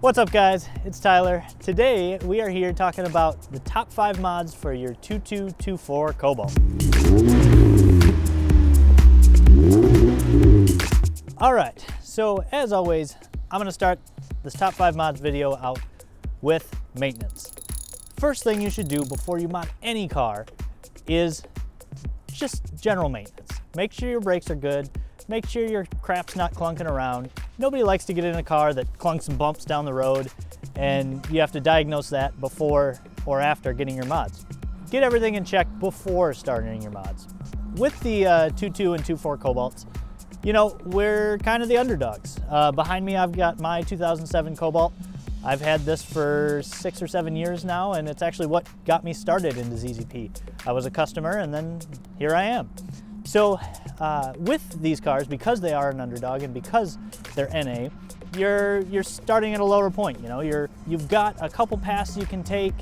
What's up guys, it's Tyler. Today we are here talking about the top 5 mods for your 2.2/2.4 Cobalt. Alright, so as always, I'm going to start this top 5 mods video out with maintenance. First thing you should do before you mod any car is just general maintenance. Make sure your brakes are good, make sure your crap's not clunking around. Nobody likes to get in a car that clunks and bumps down the road, and you have to diagnose that before or after getting your mods. Get everything in check before starting your mods. With the 2.2 and 2.4 Cobalts, you know, we're kind of the underdogs. Behind me I've got my 2007 Cobalt. I've had this for 6 or 7 years now, and it's actually what got me started into ZZP. I was a customer, and then here I am. So with these cars, because they are an underdog and because they're NA, you're starting at a lower point. You know, you've got a couple passes you can take.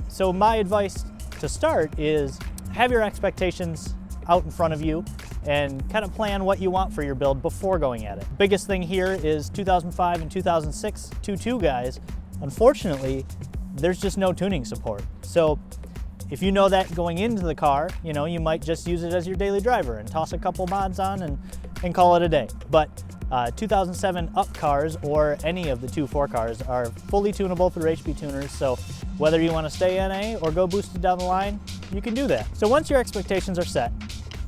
So my advice to start is have your expectations out in front of you and kind of plan what you want for your build before going at it. Biggest thing here is 2005 and 2006 2.2 guys. Unfortunately, there's just no tuning support. So if you know that going into the car, you know, you might just use it as your daily driver and toss a couple mods on and call it a day. But 2007 up cars or any of the 2.4 cars are fully tunable through HP tuners. So whether you want to stay NA or go boosted down the line, you can do that. So once your expectations are set,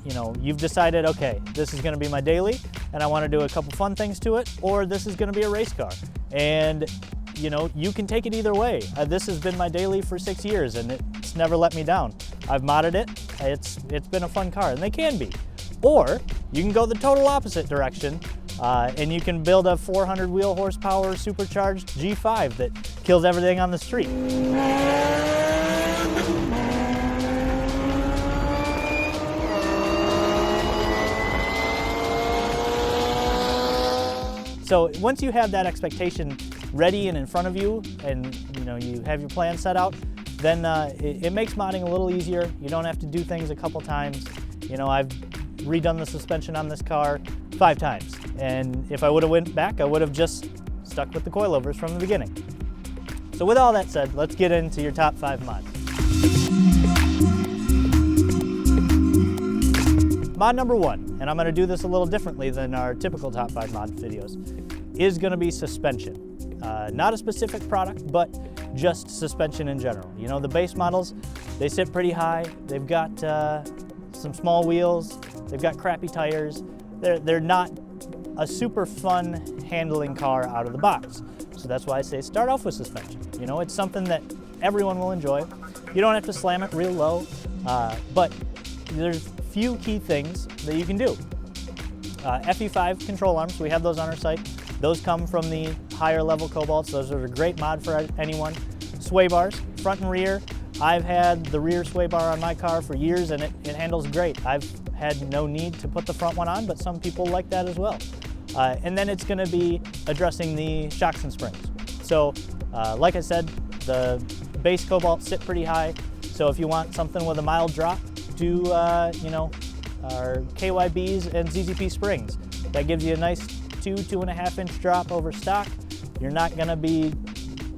you know, you've decided, okay, this is going to be my daily and I want to do a couple fun things to it, or this is going to be a race car. And you know, you can take it either way. This has been my daily for 6 years and it's never let me down. I've modded it, it's been a fun car, and they can be. Or you can go the total opposite direction and you can build a 400 wheel horsepower supercharged G5 that kills everything on the street. So once you have that expectation ready and in front of you, and you know you have your plan set out, then it makes modding a little easier. You don't have to do things a couple times. You know, I've redone the suspension on this car 5 times, and if I would have went back, I would have just stuck with the coilovers from the beginning. So with all that said, let's get into your top 5 mods. Mod number 1, and I'm going to do this a little differently than our typical top 5 mod videos, is going to be suspension. Not a specific product, but just suspension in general. You know, the base models, they sit pretty high. They've got some small wheels. They've got crappy tires. They're not a super fun handling car out of the box. So that's why I say start off with suspension. You know, it's something that everyone will enjoy. You don't have to slam it real low, but there's few key things that you can do. LE5 control arms, we have those on our site. Those come from the higher level Cobalts. Those are a great mod for anyone. Sway bars, front and rear. I've had the rear sway bar on my car for years and it handles great. I've had no need to put the front one on, but some people like that as well. And then it's going to be addressing the shocks and springs. So like I said, the base Cobalt sit pretty high. So if you want something with a mild drop, do you know, our KYBs and ZZP springs. That gives you a nice 2.5 inch drop over stock. You're not going to be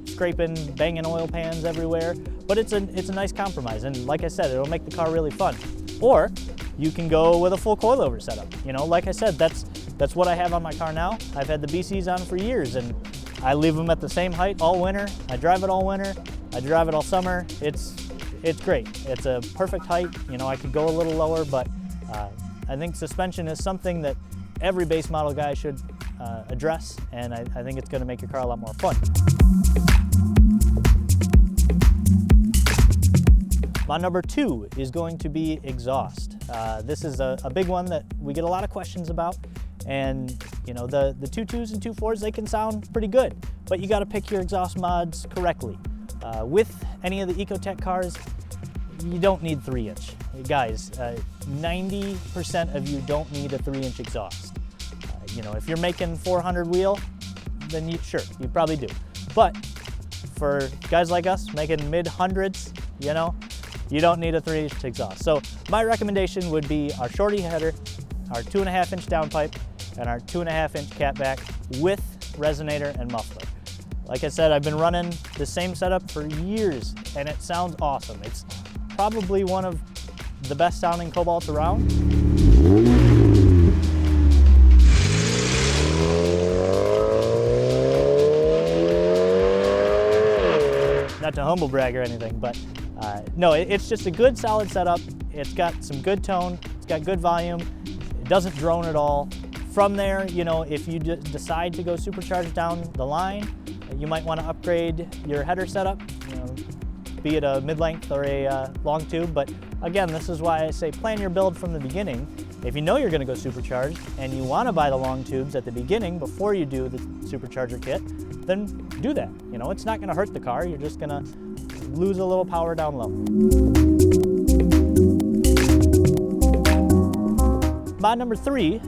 scraping, banging oil pans everywhere, but it's a nice compromise. And like I said, it'll make the car really fun. Or you can go with a full coilover setup. You know, like I said, that's what I have on my car now. I've had the BCs on for years, and I leave them at the same height all winter. I drive it all winter. I drive it all summer. It's great. It's a perfect height. You know, I could go a little lower, but I think suspension is something that every base model guy should address, and I think it's going to make your car a lot more fun. Mod number 2 is going to be exhaust. This is a big one that we get a lot of questions about, and you know, the 2.2s and 2.4s, they can sound pretty good, but you got to pick your exhaust mods correctly. With any of the Ecotec cars, you don't need 3-inch. Guys, 90% of you don't need a 3-inch exhaust. You know, if you're making 400 wheel, then sure, you probably do. But for guys like us making mid-hundreds, you know, you don't need a 3-inch exhaust. So my recommendation would be our shorty header, our 2.5-inch downpipe, and our 2.5-inch catback with resonator and muffler. Like I said, I've been running the same setup for years, and it sounds awesome. It's probably one of the best sounding Cobalts around. Not to humble brag or anything, but no, it's just a good solid setup. It's got some good tone, it's got good volume, it doesn't drone at all. From there, you know, if you decide to go supercharged down the line, you might want to upgrade your header setup, you know, be it a mid-length or a long tube. But again, this is why I say plan your build from the beginning. If you know you're going to go supercharged and you want to buy the long tubes at the beginning before you do the supercharger kit, then do that. You know, it's not going to hurt the car. You're just going to lose a little power down low. Mod number 3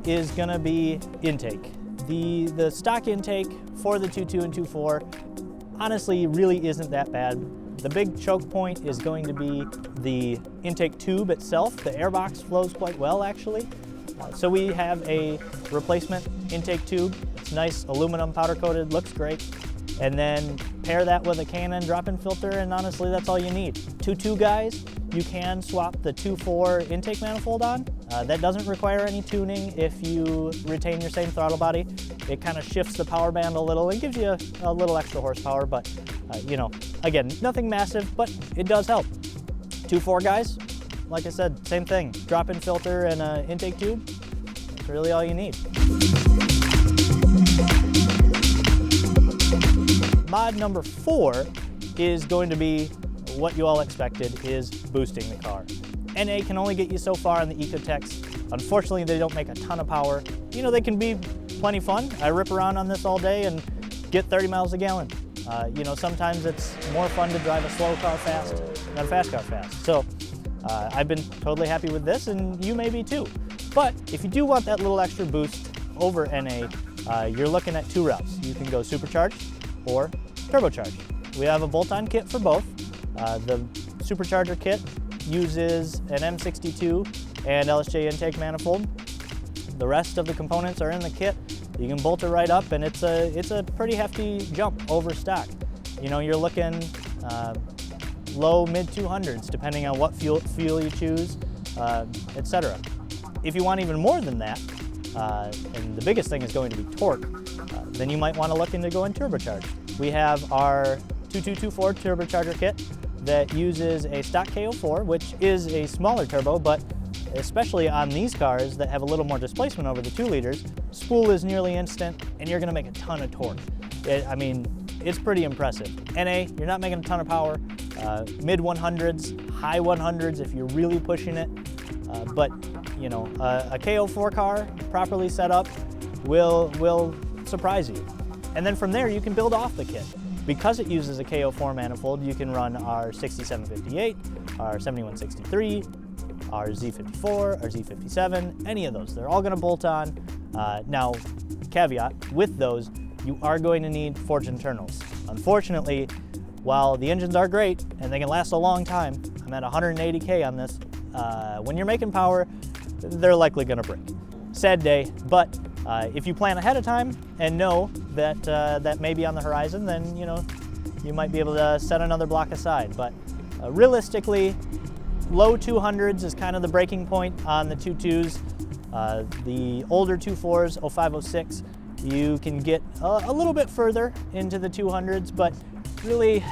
is going to be intake. The stock intake for the 2.2 and 2.4 honestly really isn't that bad. The big choke point is going to be the intake tube itself. The airbox flows quite well, actually. So we have a replacement intake tube. It's nice aluminum powder coated, looks great. And then pair that with a Canon drop-in filter, and honestly, that's all you need. 2.2 guys, you can swap the 2.4 intake manifold on. That doesn't require any tuning if you retain your same throttle body. It kind of shifts the power band a little and gives you a little extra horsepower, but you know, again, nothing massive, but it does help. 2.4 guys, like I said, same thing. Drop-in filter and an intake tube, that's really all you need. Mod number 4 is going to be what you all expected, is boosting the car. NA can only get you so far on the Ecotecs. Unfortunately, they don't make a ton of power. You know, they can be plenty fun. I rip around on this all day and get 30 miles a gallon. You know, sometimes it's more fun to drive a slow car fast than a fast car fast. So I've been totally happy with this, and you may be too. But if you do want that little extra boost over NA, you're looking at 2 routes. You can go supercharged or turbocharged. We have a bolt-on kit for both. The supercharger kit uses an M62 and LSJ intake manifold. The rest of the components are in the kit. You can bolt it right up, and it's a pretty hefty jump over stock. You know, you're looking low mid 200s depending on what fuel you choose, etc. If you want even more than that, and the biggest thing is going to be torque, then you might want to look into going turbocharged. We have our 2.224 turbocharger kit that uses a stock KO4, which is a smaller turbo, but especially on these cars that have a little more displacement over the 2 liters, spool is nearly instant, and you're gonna make a ton of torque. I mean, it's pretty impressive. NA, you're not making a ton of power, mid 100s, high 100s if you're really pushing it, but you know, a KO4 car properly set up will surprise you. And then from there, you can build off the kit. Because it uses a KO4 manifold, you can run our 6758, our 7163, our Z54, our Z57, any of those. They're all going to bolt on. Now, caveat, with those, you are going to need forged internals. Unfortunately, while the engines are great and they can last a long time, I'm at 180K on this, when you're making power, they're likely going to break. Sad day, but if you plan ahead of time and know that that may be on the horizon, then you know you might be able to set another block aside. But realistically, low 200s is kind of the breaking point on the 2.2s. The older 2.4s, 05, 06, you can get a little bit further into the 200s, but really,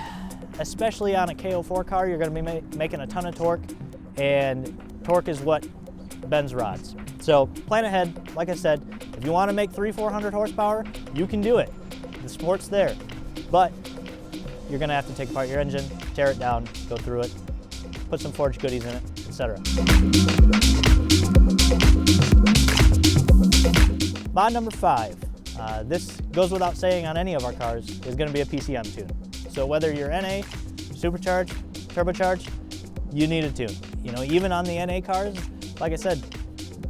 especially on a KO4 car, you're going to be making a ton of torque, and torque is what bends rods. So plan ahead. Like I said, if you want to make 300-400 horsepower, you can do it. The sport's there, but you're going to have to take apart your engine, tear it down, go through it, put some forged goodies in it, etc. Mod number 5. This goes without saying on any of our cars, is going to be a PCM tune. So whether you're NA, supercharged, turbocharged, you need a tune. You know, even on the NA cars, like I said,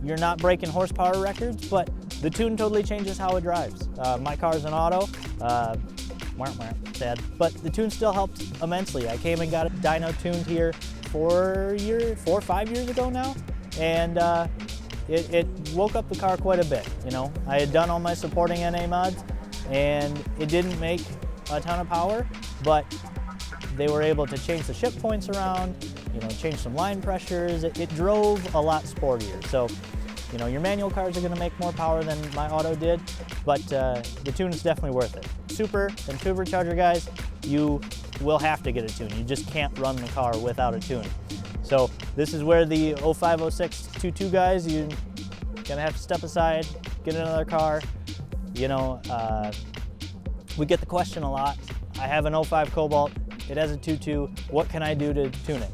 you're not breaking horsepower records, but the tune totally changes how it drives. My car's an auto, sad, but the tune still helped immensely. I came and got a dyno tuned here 4 or 5 years ago now, and it woke up the car quite a bit. You know, I had done all my supporting NA mods, and it didn't make a ton of power, but they were able to change the ship points around, change some line pressures. It drove a lot sportier. So, your manual cars are going to make more power than my auto did, but the tune is definitely worth it. Super and turbocharger guys, you will have to get a tune. You just can't run the car without a tune. So this is where the 05, 06, 22 guys, you're gonna have to step aside, get another car. We get the question a lot. I have an 05 Cobalt, it has a 2.2, what can I do to tune it?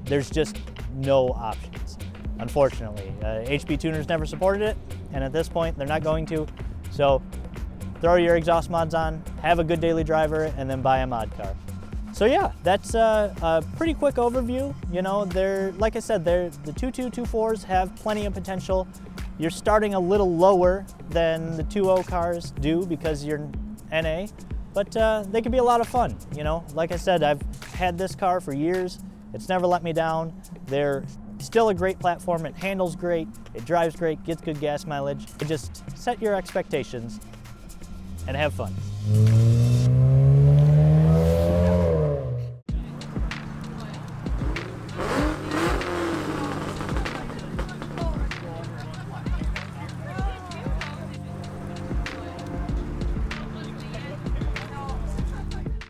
There's just no options, unfortunately. HB tuners never supported it, and at this point, they're not going to. So throw your exhaust mods on, have a good daily driver, and then buy a mod car. So yeah, that's a pretty quick overview. Like I said, the 2.2, 2.4s have plenty of potential. You're starting a little lower than the 2.0 cars do because you're NA, but they can be a lot of fun. Like I said, I've had this car for years. It's never let me down. They're still a great platform. It handles great, it drives great, gets good gas mileage. Just set your expectations and have fun.